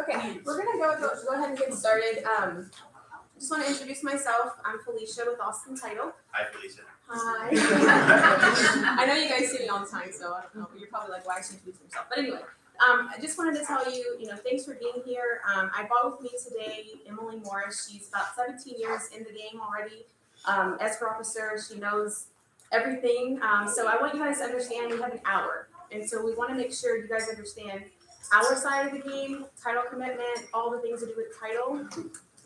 Okay, we're gonna go ahead and get started. Just want to introduce myself. I'm Felicia with Austin Title. Hi, Felicia. Hi. I know you guys see me all the time, so I don't know. You're probably like, why is she introducing herself? But anyway, I just wanted to tell you, thanks for being here. I brought with me today Emily Morris. She's about 17 years in the game already. Escrow officer. She knows everything. So I want you guys to understand we have an hour, and so we want to make sure you guys understand our side of the game, title commitment, all the things to do with title.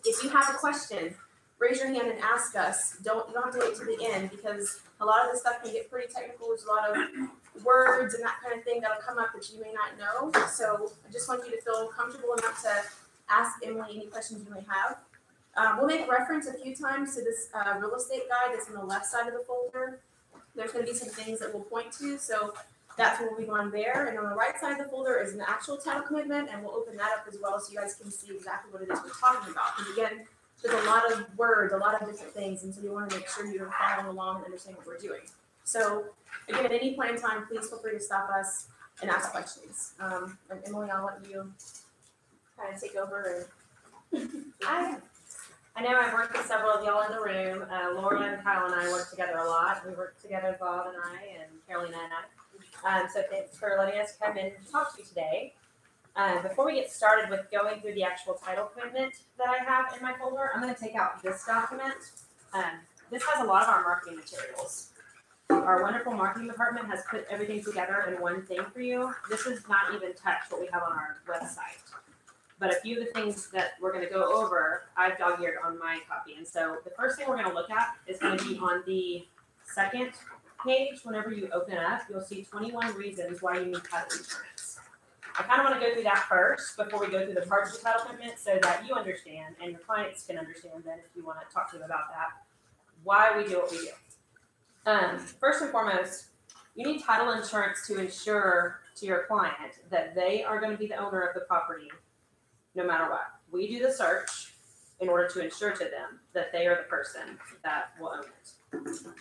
If you have a question, raise your hand and ask us. You don't have to wait to the end, because a lot of this stuff can get pretty technical. There's a lot of words and that kind of thing that'll come up that you may not know. So I just want you to feel comfortable enough to ask Emily any questions you may have. We'll make reference a few times to this real estate guide that's on the left side of the folder. There's going to be some things that we'll point to, so that's what we'll be on there. And on the right side of the folder is an actual title commitment, and we'll open that up as well so you guys can see exactly what it is we're talking about. Because again, there's a lot of words, a lot of different things, and so we want to make sure you're following along and understand what we're doing. So again, at any point in time, please feel free to stop us and ask questions. And Emily, I'll let you kind of take over. I know I've worked with several of y'all in the room. Laura and Kyle and I work together a lot. We work together, Bob and I, and Carolina and I. So thanks for letting us come in and talk to you today. Before we get started with going through the actual title commitment that I have in my folder, I'm going to take out this document. This has a lot of our marketing materials. Our wonderful marketing department has put everything together in one thing for you. This is not even touch what we have on our website. But a few of the things that we're going to go over, I've dog-eared on my copy. And so the first thing we're going to look at is going to be on the second page. Whenever you open up, you'll see 21 reasons why you need title insurance. I kind of want to go through that first before we go through the parts of the title commitment, so that you understand and your clients can understand then, if you want to talk to them about that, why we do what we do. First and foremost, you need title insurance to ensure to your client that they are going to be the owner of the property no matter what. We do the search in order to ensure to them that they are the person that will own it.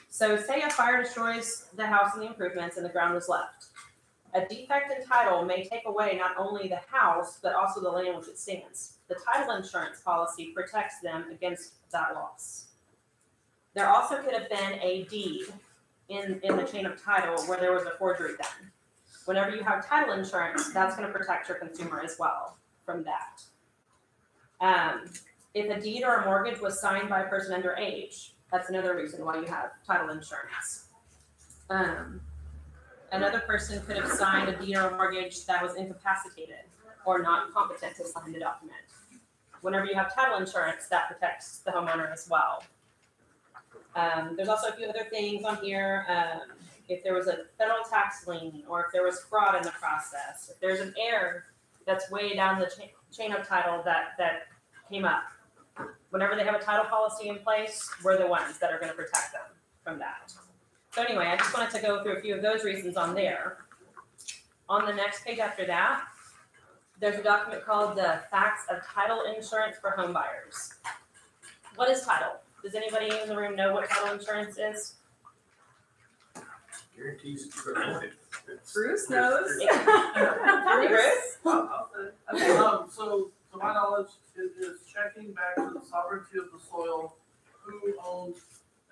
So say a fire destroys the house and the improvements and the ground was left. A defect in title may take away not only the house, but also the land which it stands. The title insurance policy protects them against that loss. There also could have been a deed in the chain of title where there was a forgery done. Whenever you have title insurance, that's going to protect your consumer as well from that. If a deed or a mortgage was signed by a person underage, that's another reason why you have title insurance. Another person could have signed a deed or a mortgage that was incapacitated or not competent to sign the document. Whenever you have title insurance, that protects the homeowner as well. There's also a few other things on here. If there was a federal tax lien, or if there was fraud in the process, if there's an error that's way down the chain of title that came up. Whenever they have a title policy in place, we're the ones that are going to protect them from that. So anyway, I just wanted to go through a few of those reasons on there. On the next page after that, there's a document called the Facts of Title Insurance for Home Buyers. What is title? Does anybody in the room know what title insurance is? Guarantees it's recorded. Bruce knows. Tell me, Bruce. Okay, so to my knowledge, it is checking back to the sovereignty of the soil, who owns,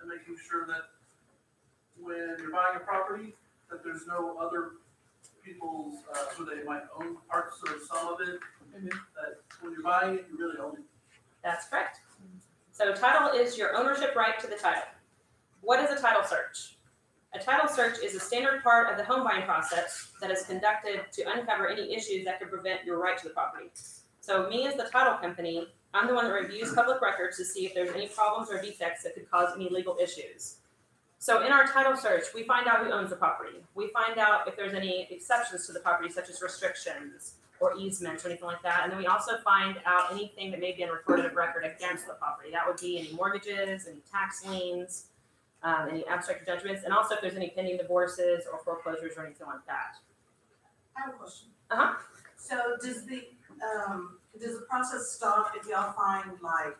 and making sure that when you're buying a property, that there's no other people's, who they might own parts or some of it, that when you're buying it, you really own it. That's correct. So title is your ownership right to the title. What is a title search? A title search is a standard part of the home buying process that is conducted to uncover any issues that could prevent your right to the property. So me as the title company, I'm the one that reviews public records to see if there's any problems or defects that could cause any legal issues. So in our title search, we find out who owns the property. We find out if there's any exceptions to the property, such as restrictions or easements or anything like that. And then we also find out anything that may be in recorded record against the property. That would be any mortgages, any tax liens, any abstract judgments, and also if there's any pending divorces or foreclosures or anything like that. I have a question. So does the process stop if y'all find like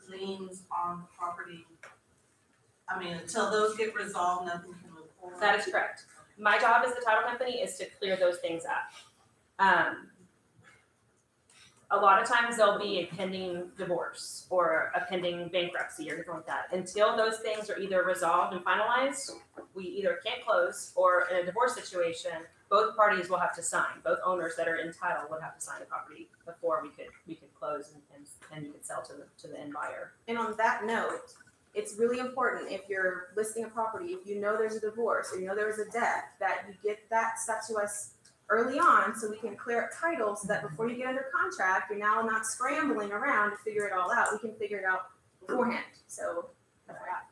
liens on the property? I mean, until those get resolved, nothing can move forward. that is correct. my job as the title company is to clear those things up. A lot of times there'll be a pending divorce or a pending bankruptcy or anything like that. Until those things are either resolved and finalized, we either can't close, or in a divorce situation, both parties will have to sign. Both owners that are entitled would have to sign the property before we could close and you could sell to the end buyer. And on that note, it's really important if you're listing a property, if you know there's a divorce or you know there's a death, that you get that stuff to us early on so we can clear up title, so that before you get under contract, you're now not scrambling around to figure it all out. We can figure it out beforehand. So that's that.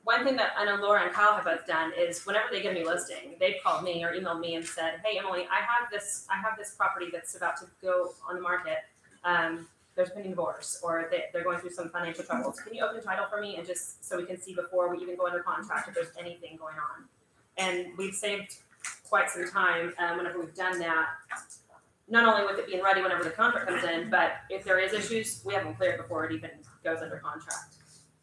One thing that I know Laura and Kyle have both done is whenever they get a new listing, they've called me or emailed me and said, "Hey Emily, I have this property that's about to go on the market. There's a pending divorce, or they're going through some financial troubles. Can you open title for me, and just so we can see before we even go under contract if there's anything going on?" And we've saved quite some time whenever we've done that. Not only with it being ready whenever the contract comes in, but if there is issues, we have them cleared before it even goes under contract.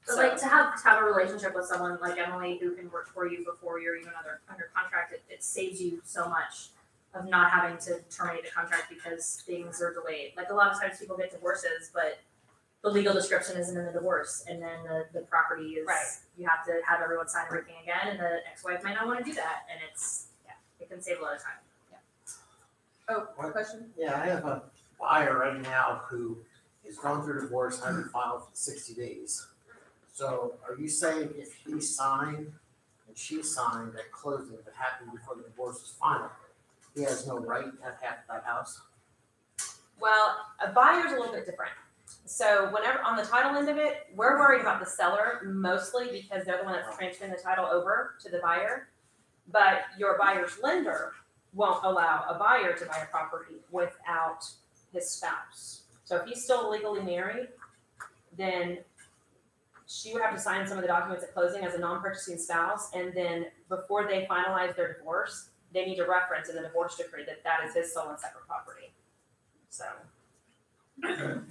So like to have a relationship with someone like Emily who can work for you before you're even under contract, it saves you so much of not having to terminate a contract because things are delayed. Like a lot of times people get divorces, but the legal description isn't in the divorce, and then the property is, Right. You have to have everyone sign everything again, and the ex-wife might not want to do that, and it can save a lot of time. Oh, question? Yeah, I have a buyer right now who is going through divorce, hasn't filed for 60 days. So are you saying if he signed and she signed at closing, if it happened before the divorce was final, he has no right to have half that house? Well, a buyer's a little bit different. So whenever on the title end of it, we're worried about the seller mostly because they're the one that's transferring the title over to the buyer. But your buyer's lender won't allow a buyer to buy a property without his spouse. So if he's still legally married, then she would have to sign some of the documents at closing as a non-purchasing spouse, and then before they finalize their divorce, they need to reference in the divorce decree that that is his sole and separate property. So.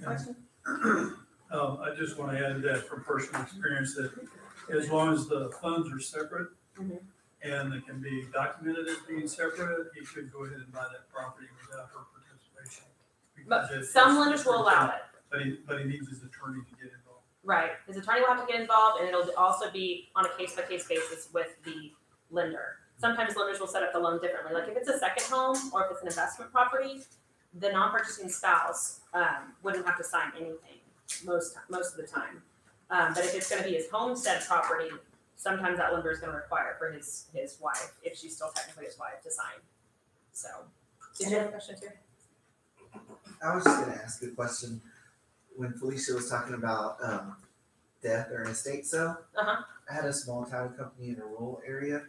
Question? I just want to add to that from personal experience that as long as the funds are separate Mhm. and they can be documented as being separate, he could go ahead and buy that property without her participation. But Because it's- some lenders will allow it. But he needs his attorney to get involved. Right, his attorney will have to get involved, and it'll also be on a case-by-case basis with the lender. Sometimes lenders will set up the loan differently, like if it's a second home or if it's an investment property, the non-purchasing spouse wouldn't have to sign anything most of the time. But if it's gonna be his homestead property, sometimes that lender is gonna require for his wife, if she's still technically his wife, to sign. So, did you have a question too? I was just gonna ask a question. When Felicia was talking about death or an estate sale, Uh-huh. I had a small title company in a rural area,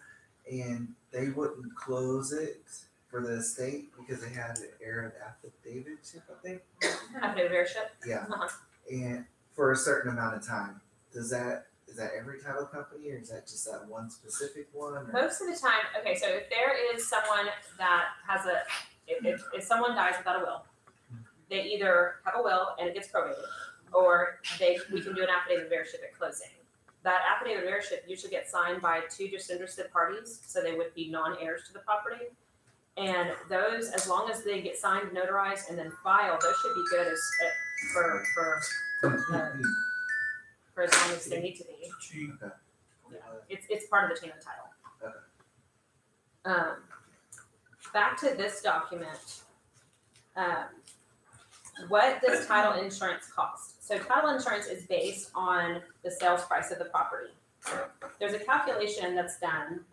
and they wouldn't close it for the estate because they had an heir of affidavitship, I think. Affidavit of heirship? Yeah, Uh-huh. and for a certain amount of time. Is that every title company, or is that just that one specific one? Or? Most of the time, okay, so if there is someone that has if someone dies without a will, they either have a will and it gets probated, or we can do an affidavit of heirship at closing. That affidavit of heirship usually gets signed by two disinterested parties, so they would be non-heirs to the property. And those, as long as they get signed, notarized, and then filed, those should be good for as long as they need to be. She, It's part of the chain of title. Okay. Back to this document. What does title insurance cost? So title insurance is based on the sales price of the property. There's a calculation that's done,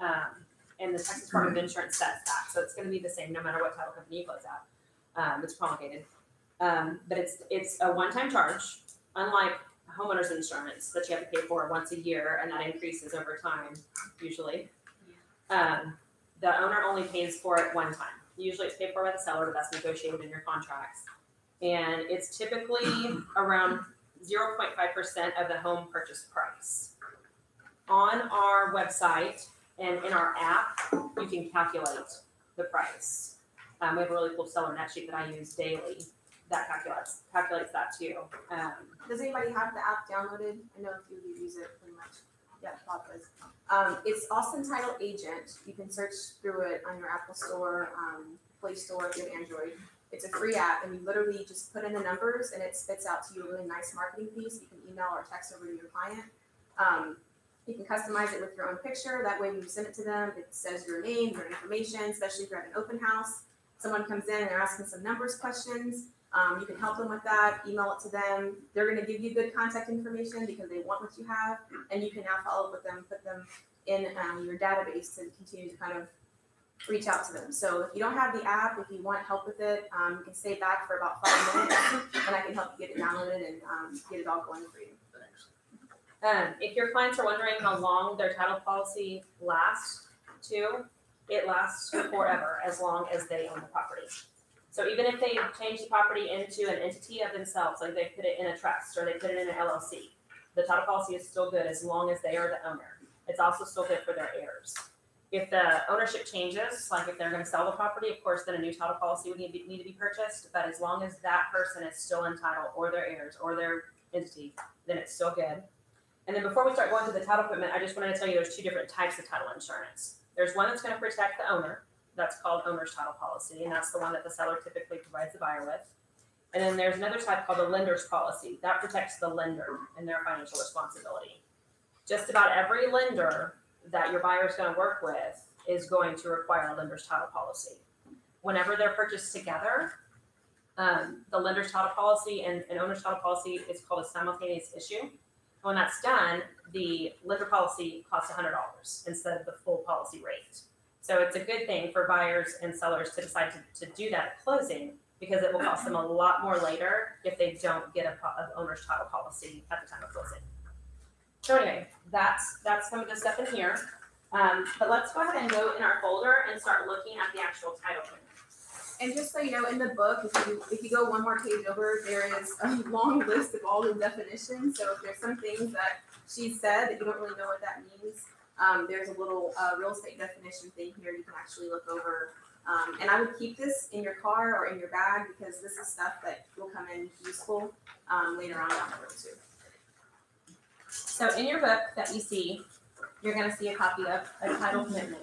and the Texas Department of Insurance sets that, so it's gonna be the same no matter what title company you close at. It's promulgated. But it's a one-time charge, unlike homeowner's insurance that you have to pay for once a year, and that increases over time, usually. The owner only pays for it one time. Usually it's paid for by the seller, but that's negotiated in your contracts. And it's typically around 0.5% of the home purchase price. On our website and in our app, you can calculate the price. We have a really cool seller net sheet that I use daily that calculates that too. Does anybody have the app downloaded? I know a few of you use it pretty much. Yeah, Bob does. It's Austin Title Agent. You can search through it on your Apple Store, Play Store if you have Android. It's a free app, and you literally just put in the numbers, and it spits out to you a really nice marketing piece. You can email or text over to your client. You can customize it with your own picture. That way, when you send it to them, it says your name, your information, especially if you're at an open house. Someone comes in and they're asking some numbers questions. You can help them with that, email it to them. They're going to give you good contact information because they want what you have, and you can now follow up with them, put them in your database to continue to kind of reach out to them. So if you don't have the app, if you want help with it, you can stay back for about 5 minutes, and I can help you get it downloaded and get it all going for you. If your clients are wondering how long their title policy lasts too, it lasts forever, as long as they own the property. So even if they change the property into an entity of themselves, like they put it in a trust or they put it in an LLC, the title policy is still good as long as they are the owner. It's also still good for their heirs. If the ownership changes, like if they're gonna sell the property, of course, then a new title policy would need to be purchased, but as long as that person is still entitled, or their heirs, or their entity, then it's still good. And then before we start going to the title equipment, I just wanted to tell you there's 2 different types of title insurance. There's one that's gonna protect the owner, that's called owner's title policy, and that's the one that the seller typically provides the buyer with. And then there's another type called the lender's policy, that protects the lender and their financial responsibility. Just about every lender that your buyer is going to work with is going to require a lender's title policy. Whenever they're purchased together, the lender's title policy and owner's title policy is called a simultaneous issue. When that's done, the lender policy costs $100 instead of the full policy rate. So it's a good thing for buyers and sellers to decide to do that at closing, because it will cost them a lot more later if they don't get an owner's title policy at the time of closing. So anyway, that's some of the stuff in here. But let's go ahead and go in our folder and start looking at the actual title agreement. And just so you know, in the book, if you go one more page over, there is a long list of all the definitions. So if there's some things that she said that you don't really know what that means, there's a little real estate definition thing here you can actually look over. And I would keep this in your car or in your bag, because this is stuff that will come in useful later on down the road too. So in your book that you see, you're gonna see a copy of a title commitment.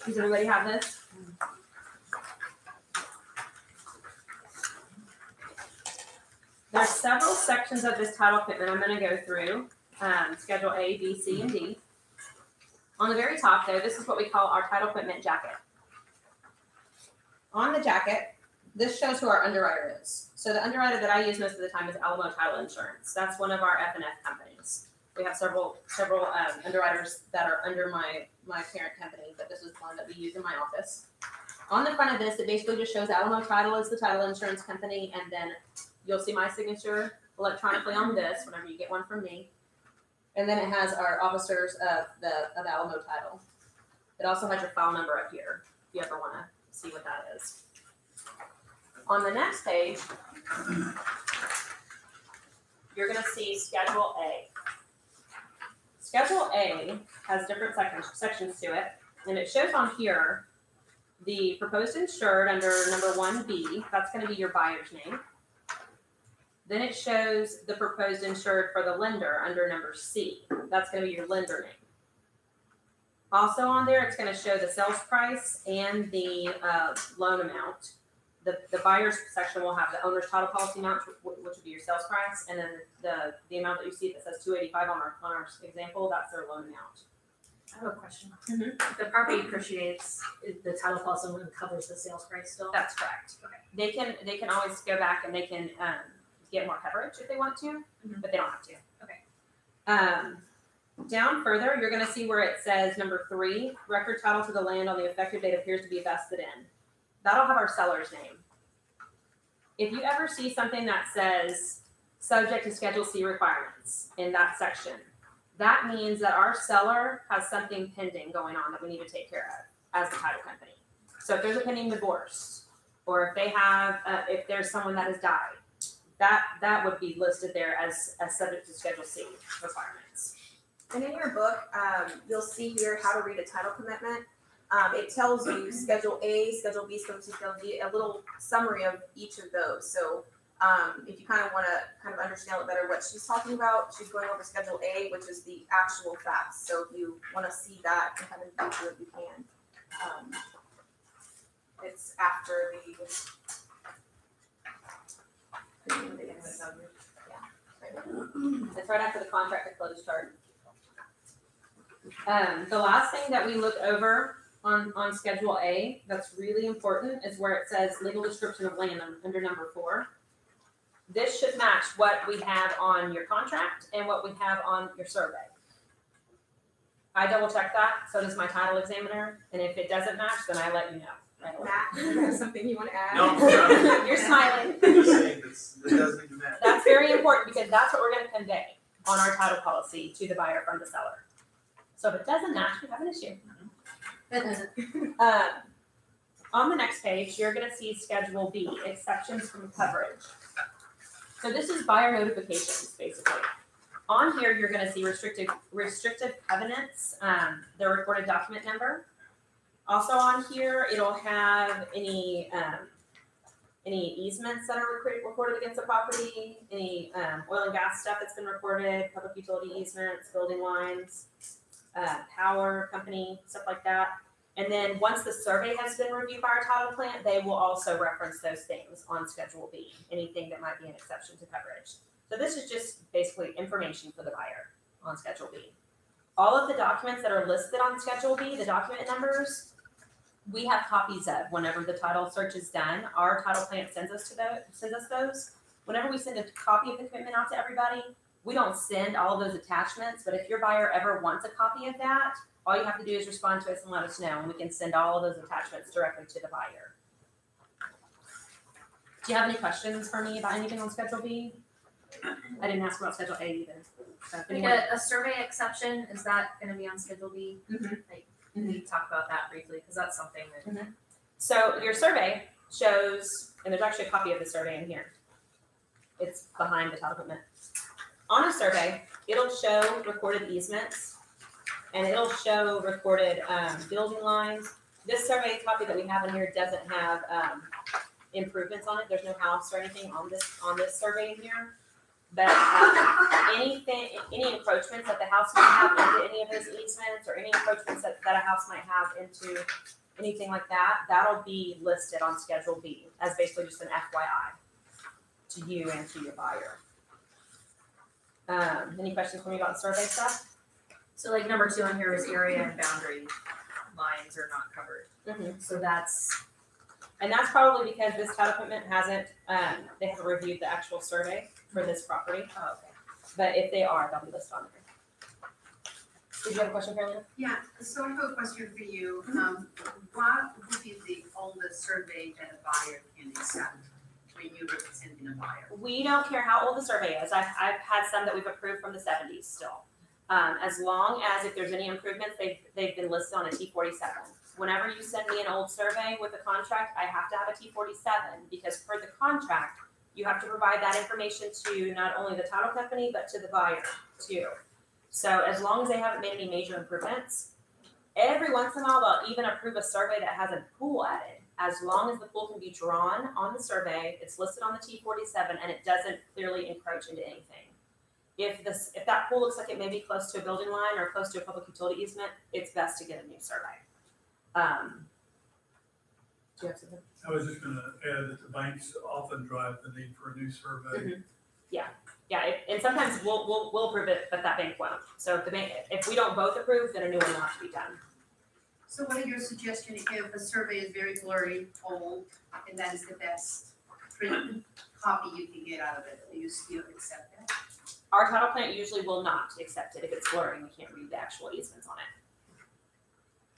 Does everybody have this? There's several sections of this title commitment I'm gonna go through, Schedule A, B, C, and D. On the very top though, this is what we call our title commitment jacket. On the jacket, this shows who our underwriter is. So the underwriter that I use most of the time is Alamo Title Insurance. That's one of our F&F companies. We have several underwriters that are under my parent company, but this is one that we use in my office. On the front of this, it basically just shows Alamo Title is the title insurance company, and then you'll see my signature electronically on this whenever you get one from me. And then it has our officers of Alamo Title. It also has your file number up here if you ever want to see what that is. On the next page, you're going to see Schedule A. Schedule A has different sections to it, and it shows on here the proposed insured under number 1B. That's going to be your buyer's name. Then it shows the proposed insured for the lender under number C. That's going to be your lender name. Also on there, it's going to show the sales price and the loan amount. The buyer's section will have the owner's title policy amount, which would be your sales price, and then the amount that you see that says $285 on our example, that's their loan amount. I have a question. If the property appreciates, the title policy covers the sales price still? That's correct. Okay. They can always go back and they can get more coverage if they want to, but they don't have to. Okay. Down further, you're going to see where it says number 3, record title to the land on the effective date appears to be vested in. That'll have our seller's name. If you ever see something that says subject to Schedule C requirements in that section, that means that our seller has something pending going on that we need to take care of as the title company. So if there's a pending divorce, or if they have, if there's someone that has died, that would be listed there as subject to Schedule C requirements. And in your book, you'll see here how to read a title commitment. It tells you Schedule A, Schedule B, Schedule C, Schedule D, a little summary of each of those. So If you kind of want to kind of understand a little better what she's talking about, she's going over Schedule A, which is the actual facts. So if you want to see that and kind of go through it, you can. It's after the. It's right after the contract to close chart. The last thing that we look over on Schedule A that's really important is where it says legal description of land under number 4. This should match what we have on your contract and what we have on your survey. I double check that, so does my title examiner, and if it doesn't match, then I let you know right away. Matt, you have something you want to add? No. You're smiling. I'm just saying it doesn't even matter. That's very important because that's what we're gonna convey on our title policy to the buyer from the seller. So if it doesn't match, we have an issue. On the next page, you're gonna see Schedule B, exceptions from coverage. So this is buyer notifications, basically. On here, you're gonna see restrictive covenants, their recorded document number. Also on here, it'll have any easements that are recorded against the property, any oil and gas stuff that's been recorded, public utility easements, building lines, power company, stuff like that. And then once the survey has been reviewed by our title plant, they will also reference those things on Schedule B, anything that might be an exception to coverage. So this is just basically information for the buyer on Schedule B. All of the documents that are listed on Schedule B, the document numbers, we have copies of whenever the title search is done. Our title plant sends us those. Whenever we send a copy of the commitment out to everybody, we don't send all of those attachments, but if your buyer ever wants a copy of that, all you have to do is respond to us and let us know, and we can send all of those attachments directly to the buyer. Do you have any questions for me about anything on Schedule B? I didn't ask about Schedule A either. So if Like anyone- a survey exception, is that gonna be on Schedule B? Mhm. Like, we talk about that briefly, because that's something that. So your survey shows, and there's actually a copy of the survey in here. It's behind the title equipment. On a survey, it'll show recorded easements, and it'll show recorded building lines. This survey copy that we have in here doesn't have improvements on it. There's no house or anything on this survey in here. But any encroachments that the house might have into any of those easements, or any encroachments that a house might have into anything like that, that'll be listed on Schedule B as basically just an FYI to you and to your buyer. Any questions for me about the survey stuff? So like number 2 on here is area and boundary lines are not covered. So that's, And that's probably because this title equipment hasn't, they haven't reviewed the actual survey for this property. oh, okay. But if they are, they'll be listed on there. Did you have a question, Carolina? Yeah, so I have a question for you. What would be the oldest survey that a buyer can accept when you're representing a buyer? We don't care how old the survey is. I've had some that we've approved from the 70s still. As long as if there's any improvements, they've been listed on a T47. Whenever you send me an old survey with a contract, I have to have a T47 because per the contract, you have to provide that information to not only the title company, but to the buyer too. So as long as they haven't made any major improvements, every once in a while, they'll even approve a survey that has a pool added. As long as the pool can be drawn on the survey, it's listed on the T47 and it doesn't clearly encroach into anything. If that pool looks like it may be close to a building line or close to a public utility easement, it's best to get a new survey. Do you have something? I was just gonna add that the banks often drive the need for a new survey. Yeah, and sometimes we'll approve it, but that bank won't. So if we don't both approve, then a new one will have to be done. So what are your suggestions if a survey is very blurry, old, and that is the best print copy you can get out of it? Do you still accept that? Our title plant usually will not accept it if it's blurry and we can't read the actual easements on it.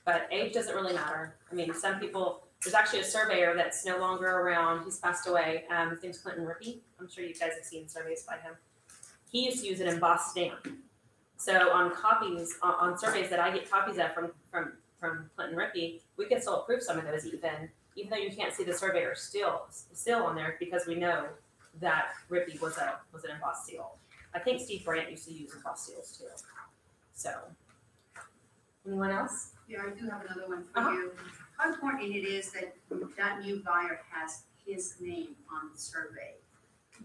But age doesn't really matter. I mean, some people, there's actually a surveyor that's no longer around. He's passed away. His name's Clinton Rippey. I'm sure you guys have seen surveys by him. He used to use an embossed stamp. So on copies, on surveys that I get copies of from Clinton Rippey, we can still approve some of those even though you can't see the surveyor still on there because we know that Rippey was an embossed seal. I think Steve Brandt used to use embossed seals too. So, anyone else? Yeah, I do have another one for you. How important it is that that new buyer has his name on the survey?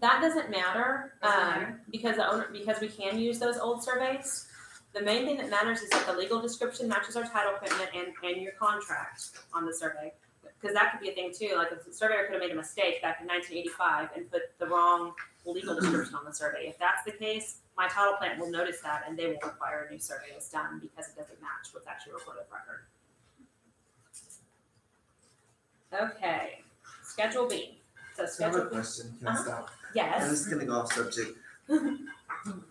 That doesn't matter, Doesn't matter? because we can use those old surveys. The main thing that matters is that the legal description matches our title equipment and your contract on the survey. Because that could be a thing too, like if the surveyor could have made a mistake back in 1985 and put the wrong legal description on the survey. If that's the case, my title plant will notice that and they will require a new survey that's done because it doesn't match what's actually recorded record. Okay, Schedule B. So I have a Schedule B, question, can I stop? I'm yes. just gonna go off subject.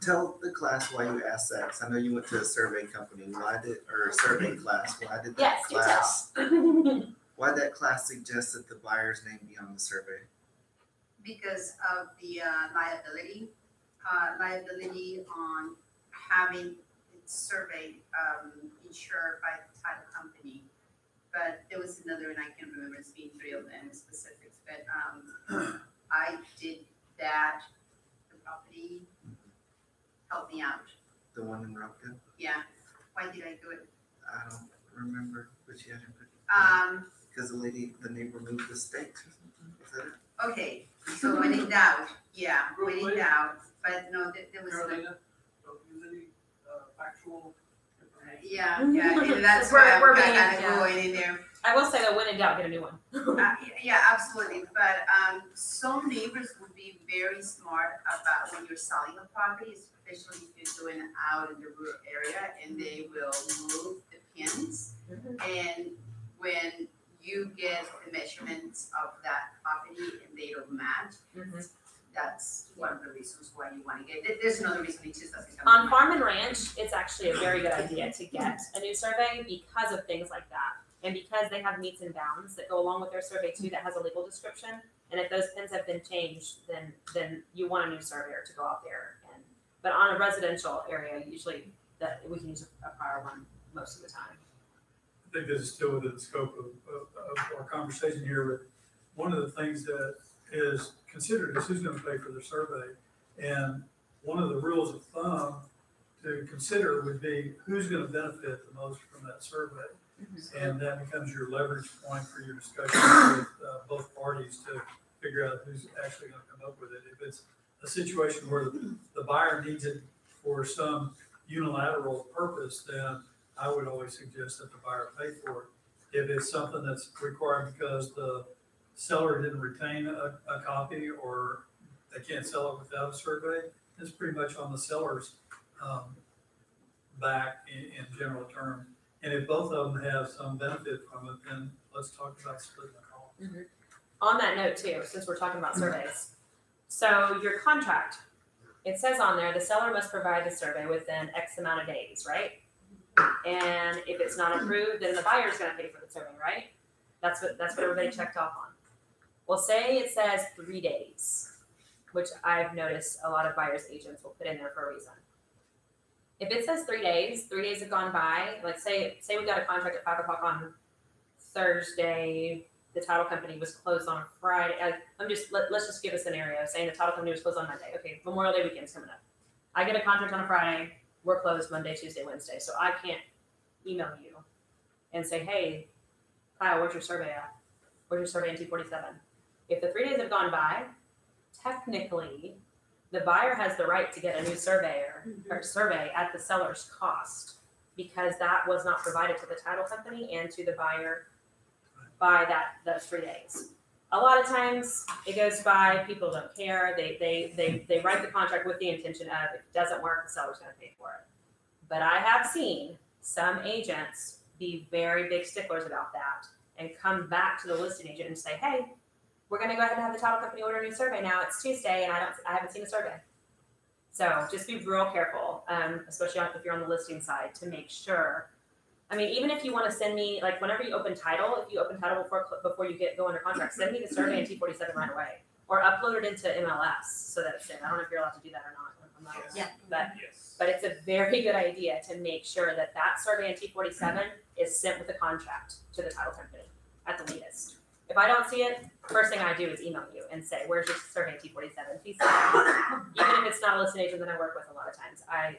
Tell the class why you asked that, 'cause I know you went to a survey company, or a survey class, why did that Yes, do class, tell. why that class suggest that the buyer's name be on the survey? Because of the liability on having its survey insured by the title company. But there was another, and I can't remember, it's been 3 of them specifics, but I did that, the property helped me out, The one in Rockdale? yeah. Why did I do it? I don't remember, but you had to put. Because the neighbor moved the state or something, was that it? Okay, so when in doubt, yeah, when in doubt, but no, there was. Carolina, don't use any factual information. Yeah, and that's We're- why we're I'm being- kind of yeah. going in there. I will say that when in doubt, get a new one. Yeah, absolutely, but some neighbors would be very smart about when you're selling a property, especially if you're doing it out in the rural area, and they will move the pins. And when you get the measurements of that property and they don't match, that's one of the reasons why you wanna get, there's another reason, it just doesn't come. to On mind. Farm and Ranch, it's actually a very good idea to get a new survey because of things like that. And because they have meets and bounds that go along with their survey too, that has a legal description. And if those pins have been changed, then you want a new surveyor to go out there. But on a residential area, usually that we can use a prior one most of the time. I think this is still within the scope of our conversation here, but one of the things that is considered is who's gonna pay for the survey. And one of the rules of thumb to consider would be who's gonna benefit the most from that survey. And that becomes your leverage point for your discussion with both parties to figure out who's actually gonna come up with it. If it's a situation where the buyer needs it for some unilateral purpose, then I would always suggest that the buyer pay for it. If it's something that's required because the seller didn't retain a copy or they can't sell it without a survey, it's pretty much on the seller's back in general terms. And if both of them have some benefit from it, then let's talk about splitting the cost. On that note too, since we're talking about surveys. So your contract, it says on there, the seller must provide the survey within X amount of days, right? And if it's not approved, then the buyer's gonna pay for the survey, right? That's what everybody checked off on. Well, say it says 3 days, which I've noticed a lot of buyer's agents will put in there for a reason. If it says 3 days, 3 days have gone by, like say we got a contract at 5 o'clock on Thursday, the title company was closed on Friday. Let's just give a scenario, saying the title company was closed on Monday. Okay, Memorial Day weekend's coming up. I get a contract on a Friday, we're closed Monday, Tuesday, Wednesday, so I can't email you and say, hey, Kyle, where's your survey at? Where's your survey in 247? If the 3 days have gone by, technically, the buyer has the right to get a new surveyor or survey at the seller's cost because that was not provided to the title company and to the buyer by those 3 days. A lot of times it goes by, people don't care. They write the contract with the intention of if it doesn't work, the seller's gonna pay for it. But I have seen some agents be very big sticklers about that and come back to the listing agent and say, hey, we're gonna go ahead and have the title company order a new survey now. It's Tuesday and I haven't seen a survey. So just be real careful, especially if you're on the listing side, to make sure. I mean, even if you want to send me, like whenever you open title, if you open title before you go under contract, send me the survey in T47 right away, or upload it into MLS so that it's in. I don't know if you're allowed to do that or not. I'm not Yeah. But it's a very good idea to make sure that survey in T47 is sent with the contract to the title company at the latest. If I don't see it, first thing I do is email you and say, where's your survey in T47? Please send it. Even if it's not a listing agent that I work with a lot of times. I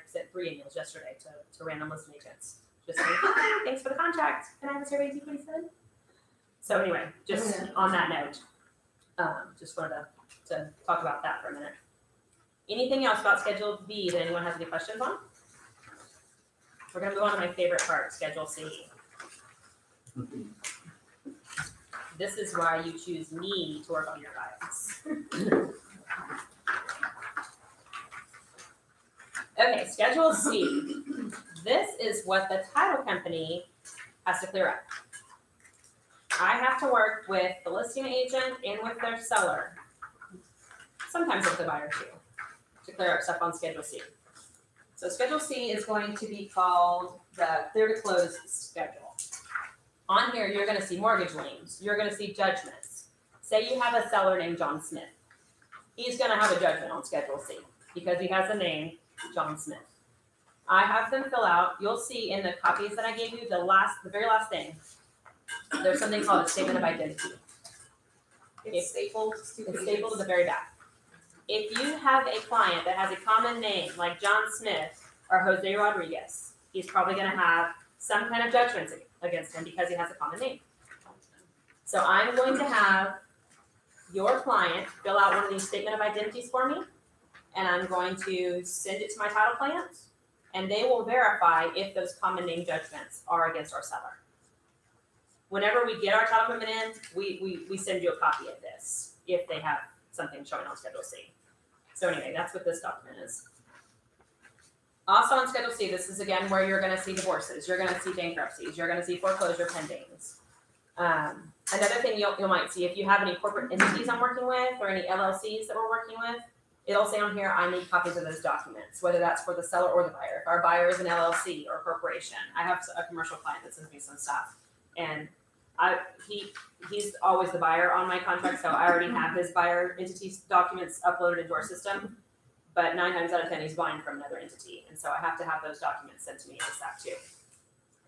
sent 3 emails yesterday to random listing agents. Just saying, hi, thanks for the contract. Can I have a survey in T47? So anyway, just on that note, just wanted to to talk about that for a minute. Anything else about Schedule B that anyone has any questions on? We're gonna move on to my favorite part, Schedule C. This is why you choose me to work on your guides. Okay, Schedule C. This is what the title company has to clear up. I have to work with the listing agent and with their seller, sometimes with the buyer too, to clear up stuff on Schedule C. So Schedule C is going to be called the clear to close schedule. On here, you're gonna see mortgage liens, you're gonna see judgments. Say you have a seller named John Smith. He's gonna have a judgment on Schedule C because he has the name John Smith. I have them fill out, you'll see in the copies that I gave you, the very last thing, there's something called a statement of identity. It's stapled. It's stapled to the very back. If you have a client that has a common name like John Smith or Jose Rodriguez, he's probably gonna have some kind of judgments against him because he has a common name. So I'm going to have your client fill out one of these statement of identities for me, and I'm going to send it to my title plant, and they will verify if those common name judgments are against our seller. Whenever we get our title commitment in, we send you a copy of this if they have something showing on Schedule C. So anyway, that's what this document is. Also on Schedule C, this is again where you're gonna see divorces, you're gonna see bankruptcies, you're gonna see foreclosure pendings. Another thing you might see, if you have any corporate entities I'm working with or any LLCs that we're working with, it'll say on here, I need copies of those documents, whether that's for the seller or the buyer. If our buyer is an LLC or a corporation, I have a commercial client that sends me some stuff. And he's always the buyer on my contract, so I already have his buyer entities documents uploaded into our system. But 9 times out of 10, he's buying from another entity, and so I have to have those documents sent to me ASAP too.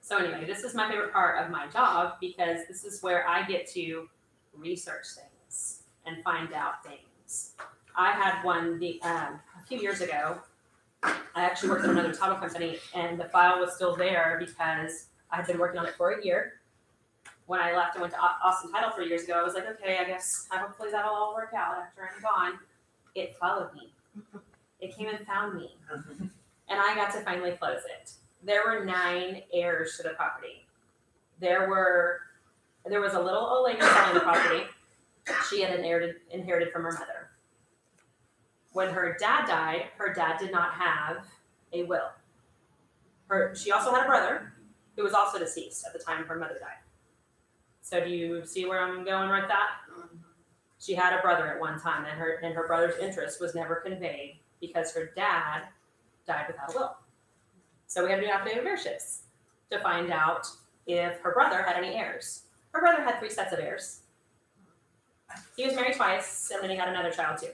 So anyway, this is my favorite part of my job because this is where I get to research things and find out things. I had one a few years ago. I actually worked at another title company, and the file was still there because I had been working on it for a year. When I left and went to Austin Title 3 years ago, I was like, okay, I guess hopefully that'll all work out after I'm gone. It followed me. It came and found me. And I got to finally close it. There were 9 heirs to the property. There was a little old lady selling the property. She had inherited from her mother. When her dad died, her dad did not have a will. She also had a brother who was also deceased at the time her mother died. So do you see where I'm going with that? She had a brother at one time, and her brother's interest was never conveyed because her dad died without a will. So we had to do affidavit of heirships to find out if her brother had any heirs. Her brother had 3 sets of heirs. He was married twice, and then he had another child too.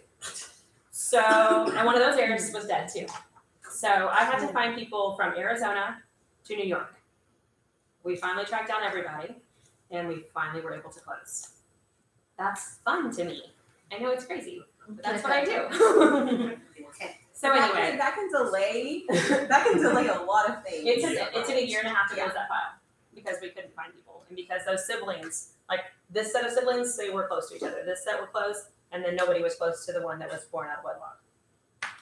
So, and one of those heirs was dead too. So I had to find people from Arizona to New York. We finally tracked down everybody, and we finally were able to close. That's fun to me. I know it's crazy, but that's what I do. So anyway, that can delay a lot of things. It took a year and a half to close that file because we couldn't find people, and because those siblings, like this set of siblings, they were close to each other. This set were close, and then nobody was close to the one that was born out of wedlock.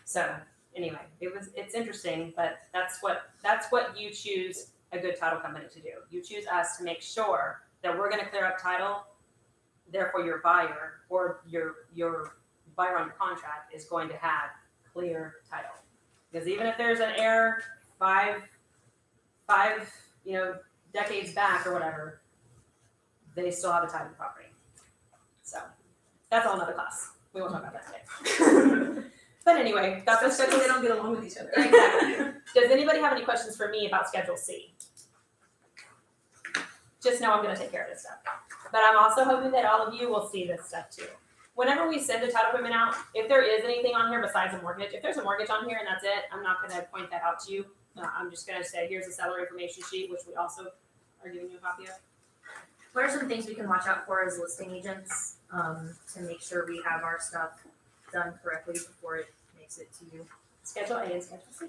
So anyway, it's interesting, but that's what you choose a good title company to do. You choose us to make sure that we're going to clear up title. Therefore, your buyer or your buyer on your contract is going to have clear title. Because even if there's an error five decades back or whatever, they still have a title property. So that's all another class. We won't talk about that today. But anyway, that's what Especially when they don't get along with each other. Exactly. Does anybody have any questions for me about Schedule C? Just know I'm going to take care of this stuff. But I'm also hoping that all of you will see this stuff too. Whenever we send the title equipment out, if there is anything on here besides a mortgage, if there's a mortgage on here and that's it, I'm not going to point that out to you. I'm just going to say, here's a seller information sheet, which we also are giving you a copy of. What are some things we can watch out for as listing agents to make sure we have our stuff done correctly before it makes it to you? Schedule A and Schedule C.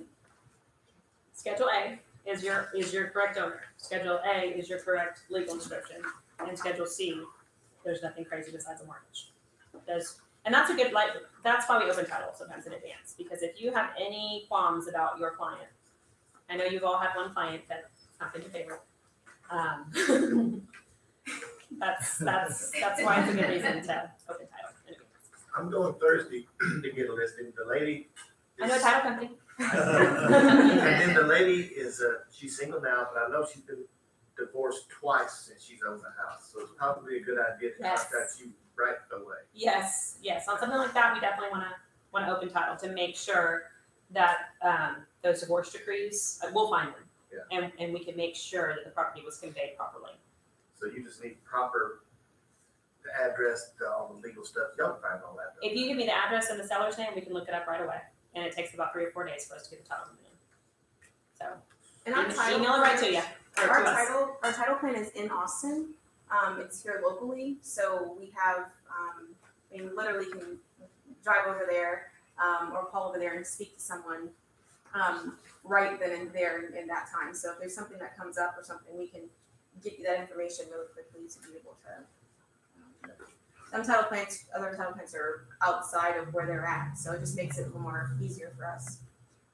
Schedule A is your correct owner. Schedule A is your correct legal description. And Schedule C, there's nothing crazy besides a mortgage. And that's a good, like, that's why we open title sometimes in advance, because if you have any qualms about your client, I know you've all had one client that's not been your favorite. That's why it's a good reason to open title in advance. I'm going Thursday to get a listing. The lady. I know a title company. And then the lady is, she's single now, but I know she's been divorced twice since she's owned the house. So it's probably a good idea to Yes. contact you right away. Yes, on something like that, we definitely wanna open title to make sure that, those divorce decrees, we'll find them. Yeah. And we can make sure that the property was conveyed properly. So you just need proper address, all the legal stuff. Y'all find all that. If you give me the address and the seller's name, we can look it up right away, and it takes about 3 or 4 days for us to get the title coming in. So, And our title. email it right to you, or Our to us. our title plan is in Austin. It's here locally, so we have, we literally can drive over there, or call over there and speak to someone, right then and there in that time. So if there's something that comes up or something, we can get you that information really quickly to be able to. Some title plans, other title plans are outside of where they're at, so it just makes it a little more easier for us.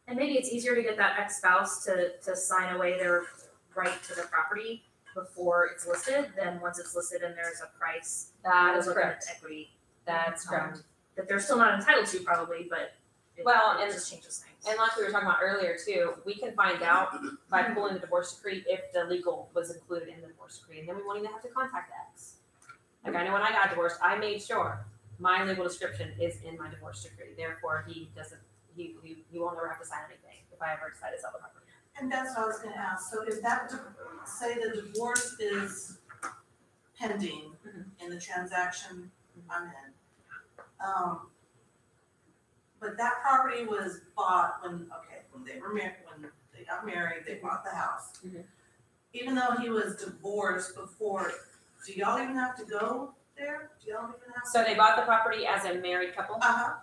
And maybe it's easier to get that ex-spouse to sign away their right to the property before it's listed than once it's listed and there's a price. That is looking at correct. the equity. That's correct. That they're still not entitled to probably, but it And- just changes things. And like we were talking about earlier too, we can find out by pulling the divorce decree if the legal was included in the divorce decree, and then we won't even have to contact the ex. Like I know when I got divorced, I made sure my legal description is in my divorce decree, therefore he won't ever have to sign anything if I ever decide to sell the property. And that's what I was gonna ask, so if that, say the divorce is pending in the transaction I'm in. But that property was bought when they were married, when they got married, they bought the house. Mhm. Even though he was divorced before, do y'all even have to go there? Do y'all even have to? So they bought the property as a married couple. Uh-huh,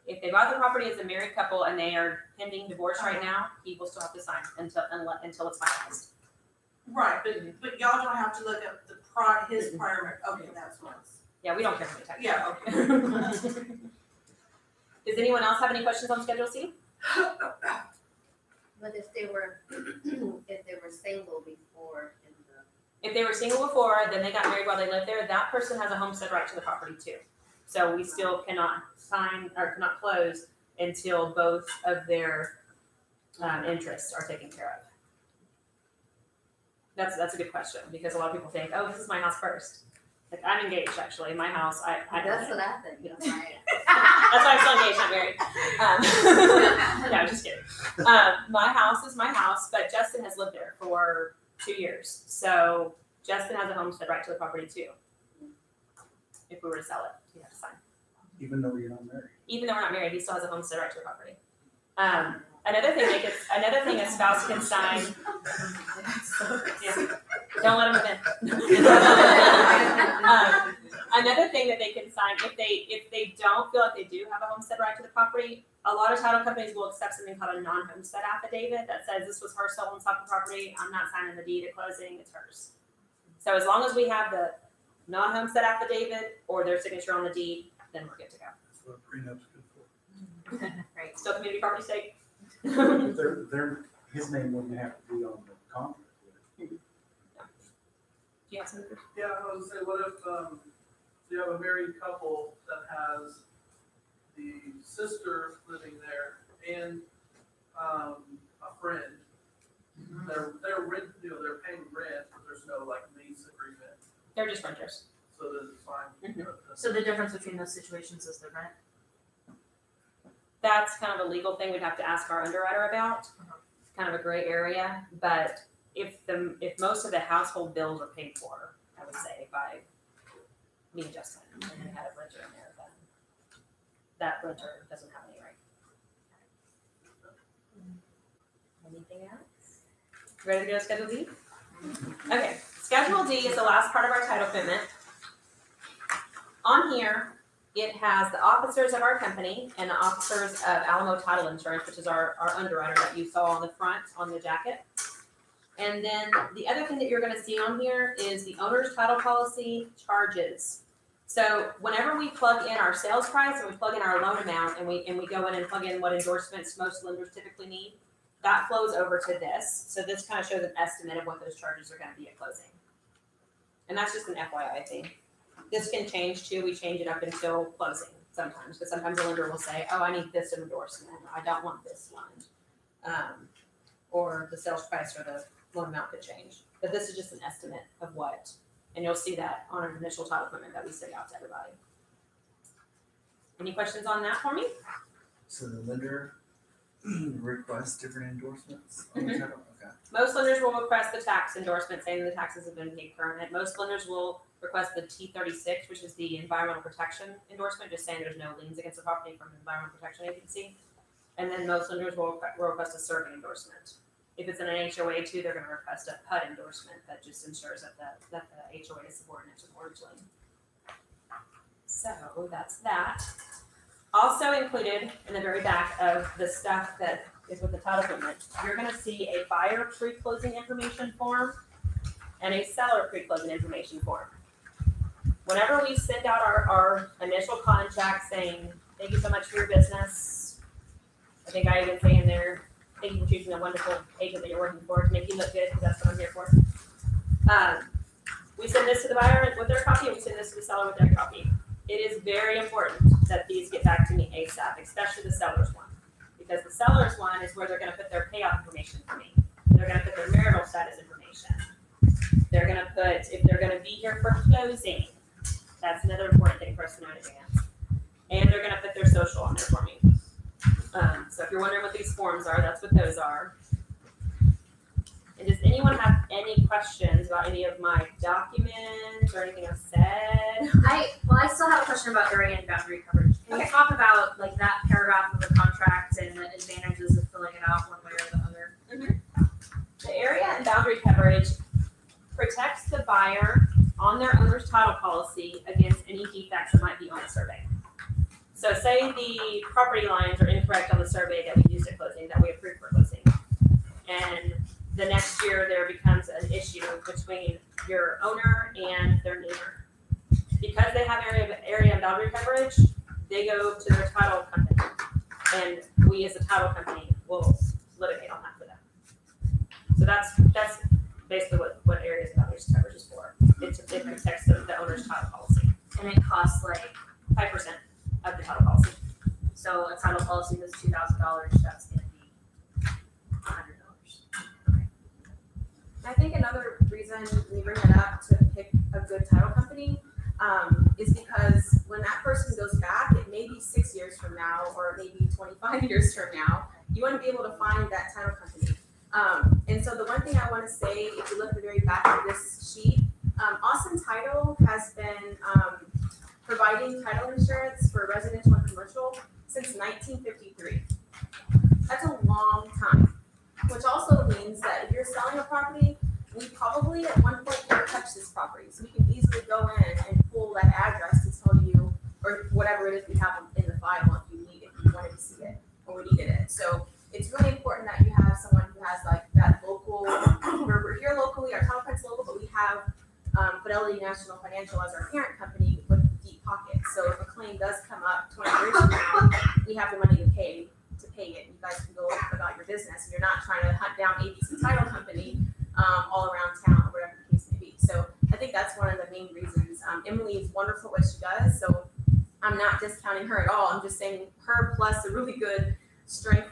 If they bought the property as a married couple and they are pending divorce right now, he will still have to sign until it's finalized. right, but y'all don't have to look up his prior, okay, that's what it's. Yeah, we don't care how many times. Yeah, okay. Does anyone else have any questions on Schedule C? But if they were single before in the. If they were single before, then they got married while they lived there, that person has a homestead right to the property too. So we still cannot sign or cannot close until both of their interests are taken care of. That's a good question, because a lot of people think, oh, this is my house first. Like, I'm engaged, actually, my house, I That's what I think. That's why I'm still engaged, not married. No, just kidding. My house is my house, but Justin has lived there for 2 years. So Justin has a homestead right to the property too. If we were to sell it, he has to sign. Even though you're not married. Even though we're not married, he still has a homestead right to the property. Another thing a spouse can sign. Yeah. Don't let them in. Another thing that they can sign, if they don't feel like they do have a homestead right to the property, a lot of title companies will accept something called a non-homestead affidavit that says this was her sole and sole property. I'm not signing the deed at closing. It's hers. So as long as we have the non-homestead affidavit or their signature on the deed, then we're good to go. That's what a prenup's good for. Right. Still community property stake. His name wouldn't have to be on the contract, would it? Do you have some? Yeah, I was gonna say, what if, you have a married couple that has the sister living there and, a friend. They're rent, they're paying rent, but there's no like lease agreement, They're just renters. so then it's fine. So the difference between those situations is the rent? That's kind of a legal thing we'd have to ask our underwriter about. It's kind of a gray area, but if most of the household bills are paid for, I would say by me and Justin, and they had a renter in there, then that renter doesn't have any right. Anything else? Ready to go to Schedule D? Okay, Schedule D is the last part of our title commitment. On here, it has the officers of our company and the officers of Alamo Title Insurance, which is our underwriter that you saw on the front on the jacket. And then the other thing that you're gonna see on here is the owner's title policy charges. So whenever we plug in our sales price and we plug in our loan amount and we go in and plug in what endorsements most lenders typically need, that flows over to this. So this kind of shows an estimate of what those charges are going to be at closing. And that's just an FYI thing. This can change too. We change it up until closing sometimes, but sometimes a lender will say, oh, I need this endorsement. I don't want this one. Or the sales price or the loan amount could change. But this is just an estimate of what. And you'll see that on an initial title commitment that we send out to everybody. Any questions on that for me? So the lender requests different endorsements on the title? Okay. Most lenders will request the tax endorsement saying the taxes have been paid current. Most lenders will request the T36, which is the environmental protection endorsement, just saying there's no liens against the property from the Environmental Protection Agency. And then most lenders will request a survey endorsement. If it's in an HOA too, they're gonna request a PUD endorsement that just ensures that the HOA is subordinate to the mortgage lien. So that's that. Also included in the very back of the stuff that is with the title commitment, you're gonna see a buyer pre-closing information form and a seller pre-closing information form. Whenever we send out our initial contract saying, thank you so much for your business, I think I even say in there, thank you for choosing a wonderful agent that you're working for to make you look good, because that's what I'm here for. We send this to the buyer with their copy, and we send this to the seller with their copy. It is very important that these get back to me ASAP, especially the seller's one. Because the seller's one is where they're gonna put their payout information for me. They're gonna put their marital status information. They're gonna put, if they're gonna be here for closing, that's another important thing for us to know in advance. And they're gonna put their social on there for me. So if you're wondering what these forms are, that's what those are. And does anyone have any questions about any of my documents or anything I've said? I still have a question about area and boundary coverage. Can you talk about like that paragraph of the contract and the advantages of filling it out one way or the other? The area and boundary coverage protects the buyer on their owner's title policy against any defects that might be on the survey. So say the property lines are incorrect on the survey that we used at closing, that we approved for closing. And the next year there becomes an issue between your owner and their neighbor. Because they have area and boundary coverage, they go to their title company. And we as a title company will litigate on that for them. So that's basically what areas and boundaries coverage is for. It protects the owner's title policy. And it costs like 5% of the title policy. So a title policy was $2,000, that's gonna be $100. I think another reason we bring it up to pick a good title company is because when that person goes back, it may be 6 years from now or maybe 25 years from now, you want to be able to find that title company. And so the one thing I want to say, if you look at the very back of this sheet, Austin Title has been providing title insurance for residential and commercial since 1953. That's a long time, which also means that if you're selling a property, we probably at one point never touched this property. So we can easily go in and pull that address to tell you, or whatever it is we have in the file if you wanted to see it or we needed it. So it's really important that you have someone who has like that local, we're here locally, our title company's local, but we have Fidelity National Financial as our parent company with deep pockets. So if a claim does come up 20 years from now, we have the money to pay it. You guys can go about your business and you're not trying to hunt down ABC Title Company all around town or whatever the case may be. So I think that's one of the main reasons. Emily is wonderful at what she does, so I'm not discounting her at all. I'm just saying her plus a really good strength,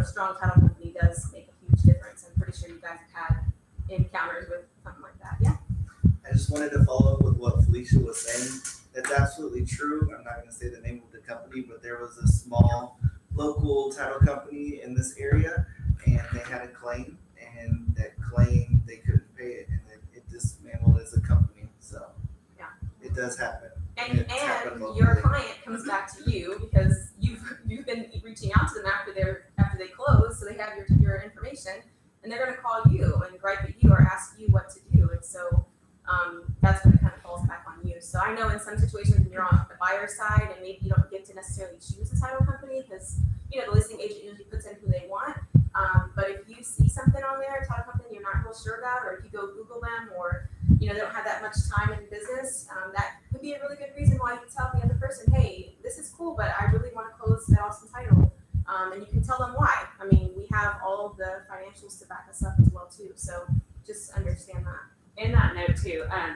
strong title company does make a huge difference. I'm pretty sure you guys have had encounters with something like that. Yeah. I just wanted to follow up with what Felicia was saying. That's absolutely true. I'm not going to say the name of the company, but there was a small local title company in this area, and they had a claim, and that claim they couldn't pay it, and it dismantled as a company. So yeah, it does happen. And your client comes back to you because you've been reaching out to them after they close, so they have your information, and they're going to call you and gripe at you or ask you what to do. And so that's when it kind of falls back on you. So I know in some situations when you're on the buyer side and maybe you don't get to necessarily choose a title company because the listing agent usually puts in who they want. But if you see something on there, a title company you're not real sure about, or if you go Google them, or they don't have that much time in business, that could be a really good tell the other person, hey, this is cool, but I really wanna close the Austin title. And you can tell them why. I mean, we have all of the financials to back us up as well too, so just understand that. In that note too, I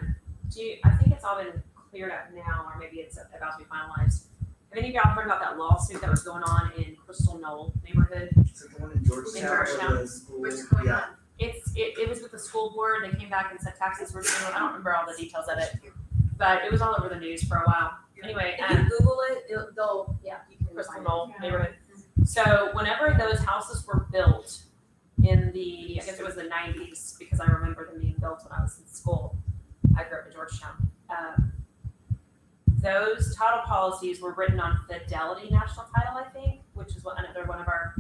think it's all been cleared up now, or maybe it's about to be finalized. Have any of y'all heard about that lawsuit that was going on in Crystal Knoll neighborhood? Is it the one in Georgetown? Georgetown. Or the school? Which one? Yeah. It was with the school board. They came back and said taxes were due. I don't remember all the details of it, but it was all over the news for a while. Anyway, If you Google it, they'll, yeah, you can Crystal find Knoll it. neighborhood. So whenever those houses were built in the, I guess it was the 90s, because I remember them being built when I was in school. I grew up in Georgetown. Those title policies were written on Fidelity National Title, I think, which is another one of our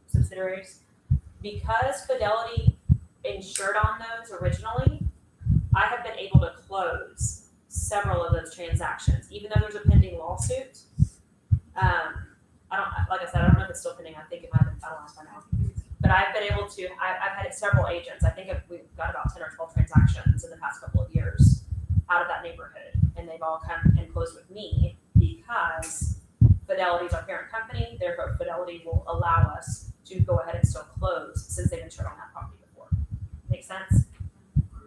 subsidiaries. Because Fidelity insured on those originally, I have been able to close several of those transactions, even though there's a pending lawsuit. Like I said, I don't know if it's still pending. I think it might have been finalized by now. But I've been able to, I've had several agents. I think we've got about 10 or 12 transactions in the past couple of years out of that neighborhood. And they've all come and closed with me because Fidelity's our parent company. Therefore, Fidelity will allow us to go ahead and still close since they've insured on that property before. Make sense?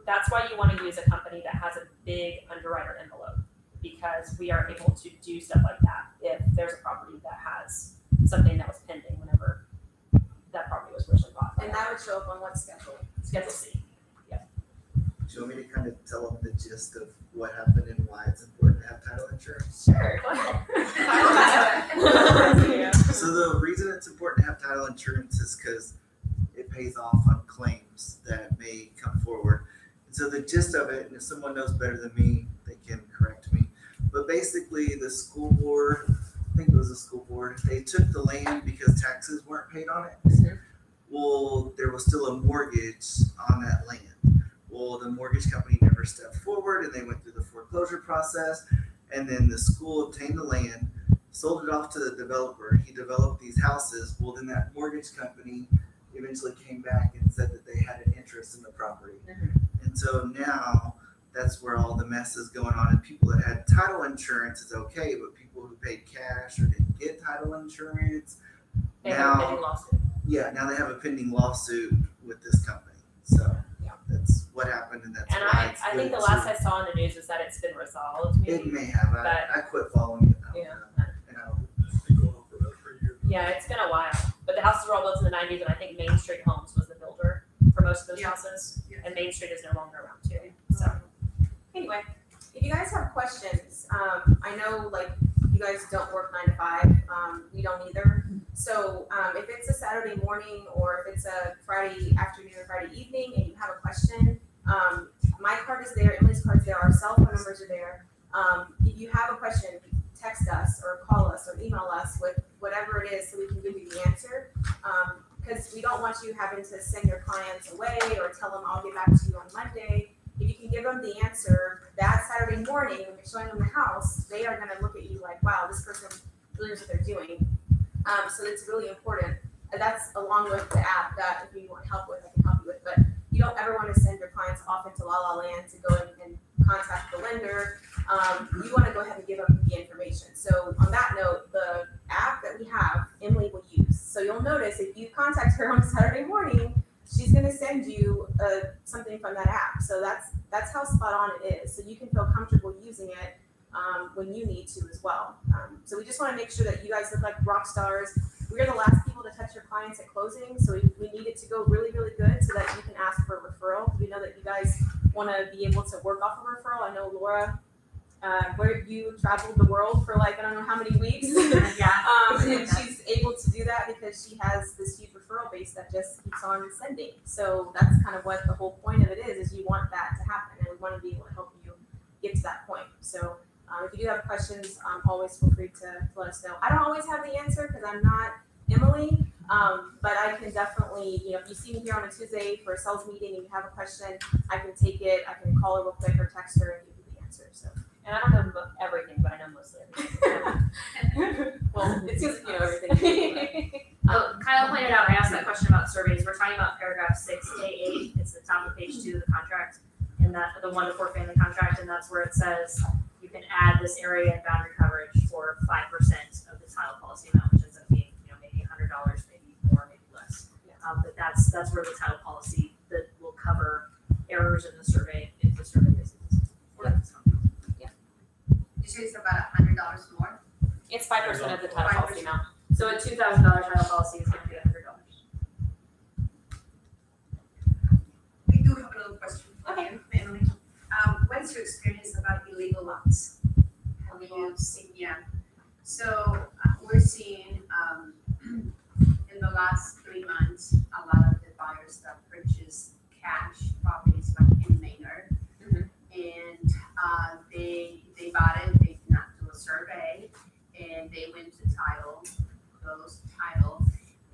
That's why you want to use a company that has a big underwriter envelope, because we are able to do stuff like that if there's a property that has something that was pending whenever that property was originally bought. And that would show up on what schedule? Schedule C. Do you want me to kind of tell them the gist of what happened and why it's important to have title insurance? Sure, go ahead. So the reason it's important to have title insurance is because it pays off on claims that may come forward. And so the gist of it, and if someone knows better than me, they can correct me. But basically the school board, I think it was the school board, they took the land because taxes weren't paid on it. Mhm. Well, there was still a mortgage on that land. Well, the mortgage company never stepped forward and they went through the foreclosure process, and then the school obtained the land, sold it off to the developer. He developed these houses. Well, then that mortgage company eventually came back and said that they had an interest in the property. And so now that's where all the mess is going on. And people that had title insurance is okay, but people who paid cash or didn't get title insurance, They have a pending lawsuit. yeah, now they have a pending lawsuit with this company. So that's what happened, and that's And why I it's think the good last to- I saw in the news is that it's been resolved. It Maybe. may have. I quit following it now. Yeah. And I don't- It's been going on for about 3 years. Yeah, it's been a while. But the houses were all built in the 90s, and I think Main Street Homes was the builder for most of those Yeah. houses. Yeah. And Main Street is no longer around too. So Anyway, if you guys have questions, I know like you guys don't work 9 to 5, we don't either. So if it's a Saturday morning or if it's a Friday afternoon or Friday evening and you have a question, my card is there, Emily's card's there, our cell phone numbers are there. If you have a question, text us or call us or email us with whatever it is so we can give you the answer. Because we don't want you having to send your clients away or tell them I'll get back to you on Monday. If you can give them the answer that Saturday morning when you're showing them the house, they are gonna look at you like, wow, this person really knows what they're doing. So it's really important. And that's along with the app that if you want help with, I can help you with. But you don't ever want to send your clients off into La La Land to go and contact the lender. You want to go ahead and give them the information. So on that note, the app that we have, Emily will use. So you'll notice if you contact her on a Saturday morning, she's going to send you something from that app. So that's how spot on it is. So you can feel comfortable using it when you need to as well. So we just want to make sure that you guys look like rock stars. We're the last people to touch your clients at closing, so we need it to go really, really good so that you can ask for a referral. We know that you guys want to be able to work off a referral. I know Laura, where you traveled the world for like I don't know how many weeks. And she's able to do that because she has this huge referral base that just keeps on sending. So that's kind of what the whole point of it is you want that to happen, and we want to be able to help you get to that point. So if you do have questions, always feel free to let us know. I don't always have the answer because I'm not Emily, but I can definitely, if you see me here on a Tuesday for a sales meeting and you have a question, I can take it, I can call her real quick or text her and give you the answer. So. and I don't know everything, but I know mostly everything. Well, it's because you know everything. Kyle pointed out, I asked that question about surveys. We're talking about paragraph 6A8. It's the top of page 2 of the contract, and that the 1 to 4 family contract, and that's where it says you can add this area and boundary coverage for 5% of the title policy amount, which ends up being, maybe $100, maybe more, maybe less. But that's where the title policy that will cover errors in the survey, if the survey is. You say it's about $100 more? It's 5% of the title policy amount. So a $2,000 title policy is gonna be $100. I do have a little question for Okay. you, Emily. What is your experience about illegal lots? Have you seen? Yeah, so we're seeing, in the last 3 months, a lot of the buyers that purchased cash properties like in Maynard. Mhm. And, they bought it, they did not do a survey, and they went to title, closed title,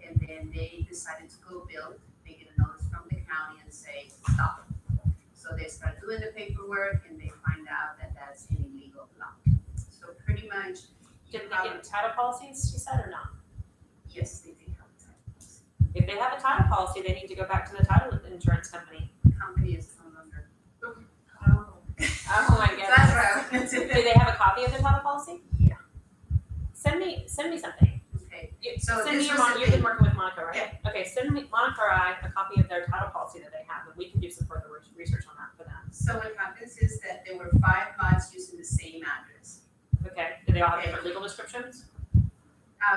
and then they decided to go build. They get a notice from the county and say, stop. So they start doing the paperwork and they find out that that's an illegal lot. So pretty much, Did they get title policies, she said, or not? yes, they did have a title policy. If they have a title policy, they need to go back to the title insurance company. Company is no longer. Oh my goodness. That's right. Do they have a copy of the title policy? Yeah. Send me something. Okay, Send So me this your, was the you've been thing. working with Monica, right? Okay, send me, Monica or I, a copy of their title policy that they have, and we can do some further research on that for them. so what happens is that there were 5 lots using the same address. Okay, do they all have Okay. different legal descriptions?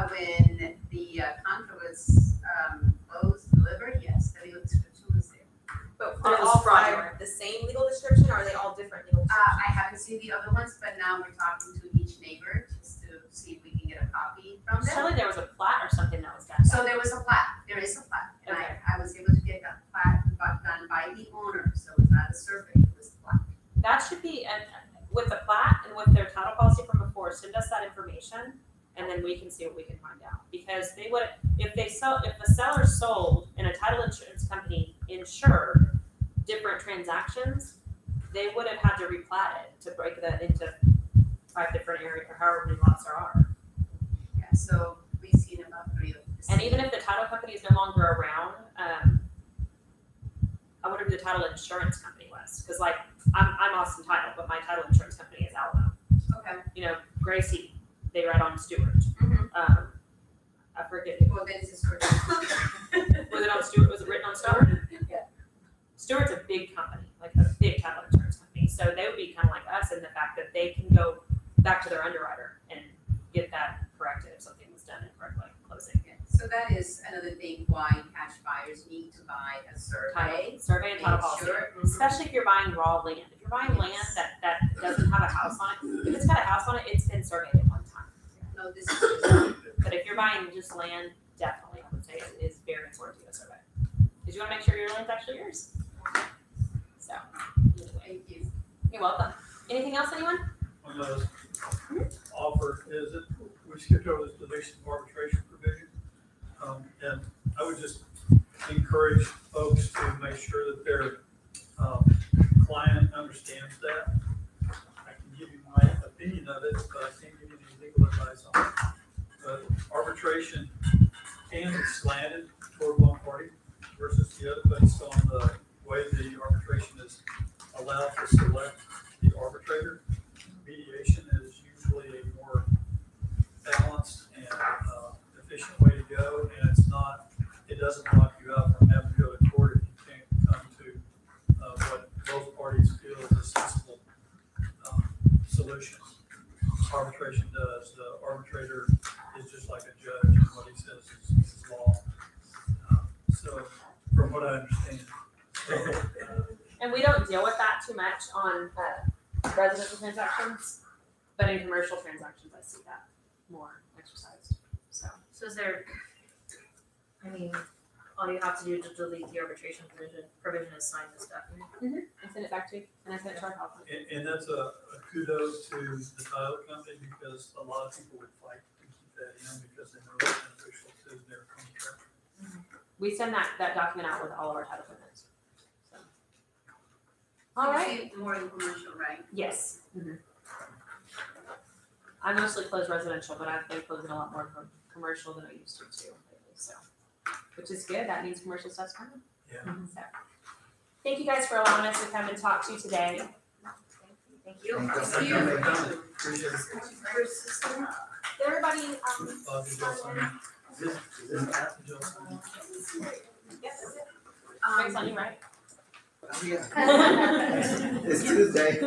When the contract was, delivered, yes, the legal description was there. But But it are was all 5 fraudulent. the same legal description, or are they all different legal descriptions? I haven't seen the other ones, but now we're talking to each neighbor just to see if we can get a copy from them. Surely there was a plat or something that was done. So there was a plat, there is a plat, and Okay. I was able to get that plat done by the owner, so it's not a survey, it was a plat. That should be, and with the plat and with their title policy from before, send us that information, and then we can see what we can find out. Because they would, if the seller sold and a title insurance company insured different transactions, they would have had to replat it to break that into 5 different areas, or however many lots there are. Yeah, so we've seen about 3 of this. And even if the title company is no longer around, I wonder who the title insurance company was, because like, I'm Austin Title, but my title insurance company is Alamo. Okay. Gracie, they write on Stewart. Mhm. I forget, Well, then this is for. was it on Stewart, was it written on Stewart? Yeah. Stewart's a big company, like a big title insurance company, so they would be kind of like us in the fact that they can go back to their underwriter and get that corrected if something was done incorrectly at closing. Yeah, so that is another thing why cash buyers need to buy a survey. Survey and title policy. Make sure- Especially if you're buying raw land. If you're buying land that doesn't have a house on it, if it's got a house on it, it's been surveyed at one time. No, this is. But if you're buying just land, definitely, I would say it is very important to get a survey. Because you wanna make sure your land's actually yours. So, anyway, Thank you. you're welcome. Anything else, anyone? On the offer is that we skipped over this deletion of arbitration provision. And I would just encourage folks to make sure that their client understands that. I can give you my opinion of it, but I can't give you any legal advice on it. But arbitration can be slanted toward one party versus the other based on the way the arbitration is allowed to select the arbitrator. Mediation is usually a more balanced and efficient way to go, and it doesn't lock you out from having to go to court if you can't come to what both parties feel is a sensible solution. Arbitration does. The arbitrator is just like a judge, and what he says is law. So, from what I understand. And we don't deal with that too much on residential transactions, but in commercial transactions, I see that more exercised, so. So is there, all you have to do to delete the arbitration provision is sign this document. I send it back to you, and I send it to our health. And that's a kudos to the title company, because a lot of people would fight to keep that in because they know it's beneficial to their contract. We send that document out with all of our title commitments. So. All right. You see more in commercial, right? Yes. I mostly close residential, but I've been closing a lot more commercial than I used to too lately, so, which is good. That means commercial stuff's coming. Yeah. So, thank you guys for allowing us to come and talk to you today. Thank you. you. Thank you. See you. Appreciate it. Did everybody, Did y'all sign it? Did y'all sign it? yes, that's it. Um, Thanks, honey, right? Oh, yeah. It's Tuesday.